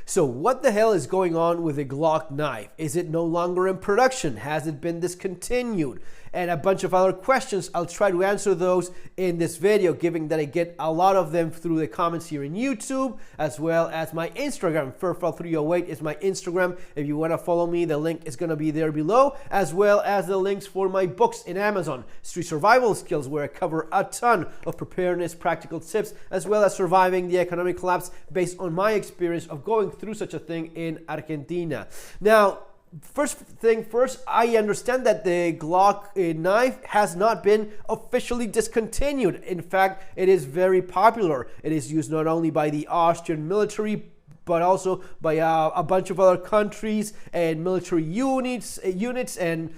So what the hell is going on with the Glock knife? Is it no longer in production? Has it been discontinued? And a bunch of other questions. I'll try to answer those in this video, given that I get a lot of them through the comments here in YouTube, as well as my Instagram. Furfal308 is my Instagram. If you want to follow me, the link is going to be there below, as well as the links for my books in Amazon. Street Survival Skills, where I cover a ton of preparedness, practical tips, as well as surviving the economic collapse based on my experience of going through such a thing in Argentina. Now, first thing first, I understand that the Glock knife has not been officially discontinued. In fact, it is very popular. It is used not only by the Austrian military, but also by a bunch of other countries and military units and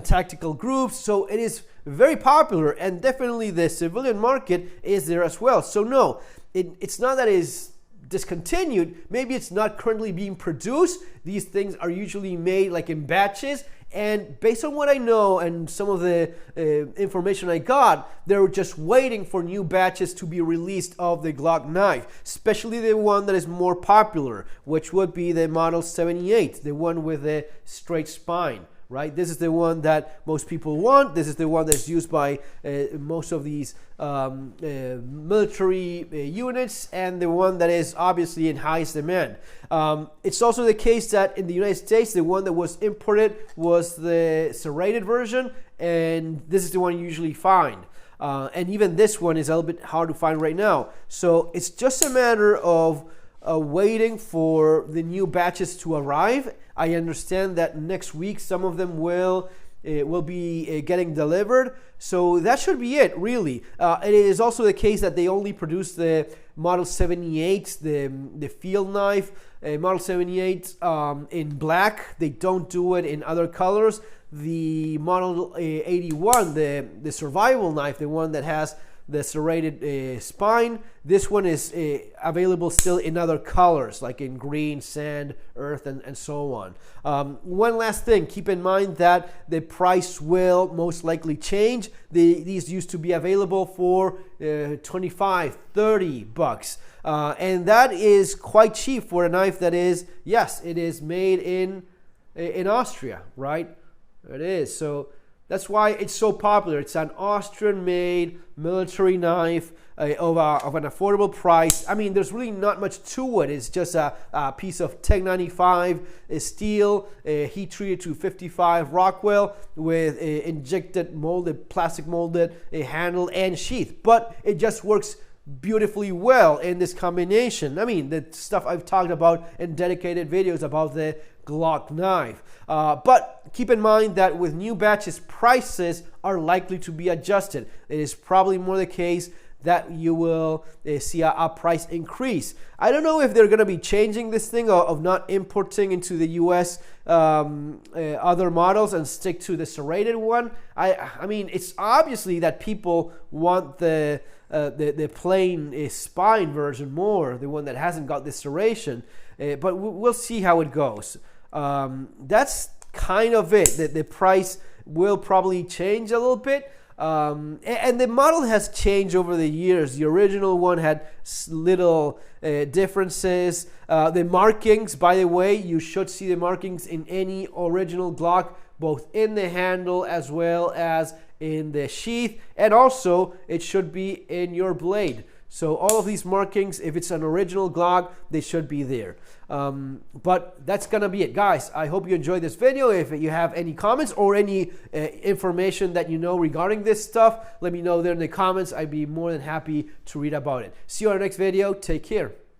tactical groups. So it is very popular, and definitely the civilian market is there as well. So no, it's not that it is discontinued. Maybe it's not currently being produced. These things are usually made like in batches, and based on what I know and some of the information I got, they're just waiting for new batches to be released of the Glock knife, especially the one that is more popular, which would be the Model 78, the one with the straight spine. Right, this is the one that most people want. This is the one that's used by most of these military units, and the one that is obviously in highest demand. It's also the case that in the United States, the one that was imported was the serrated version, and this is the one you usually find. And even this one is a little bit hard to find right now. So it's just a matter of waiting for the new batches to arrive. I understand that next week some of them will be getting delivered, so that should be it, really. It is also the case that they only produce the Model 78, the field knife, Model 78 in black. They don't do it in other colors. The Model 81, the survival knife, the one that has the serrated spine, this one is available still in other colors, like in green, sand, earth, and so on. One last thing, keep in mind that the price will most likely change. These used to be available for 25, 30 bucks. And that is quite cheap for a knife that is, yes, it is made in Austria, right? It is. So that's why it's so popular. It's an Austrian-made military knife of an affordable price. I mean, there's really not much to it. It's just a piece of 1095 steel, heat-treated to 55 Rockwell with injected molded, plastic molded handle and sheath. But it just works beautifully well in this combination. I mean, the stuff I've talked about in dedicated videos about the Glock knife. But keep in mind that with new batches, prices are likely to be adjusted. It is probably more the case that you will see a price increase. I don't know if they're going to be changing this thing of not importing into the US other models and stick to the serrated one. I mean, it's obviously that people want the plain spine version more, the one that hasn't got this serration, but we'll see how it goes. That's kind of it. The price will probably change a little bit. And the model has changed over the years. The original one had little differences. The markings, by the way, you should see the markings in any original Glock, both in the handle as well as in the sheath, and also it should be in your blade. So all of these markings, if it's an original Glock, they should be there. But that's gonna be it, guys. I hope you enjoyed this video. If you have any comments or any information that you know regarding this stuff, let me know there in the comments. I'd be more than happy to read about it. See you on our next video. Take care.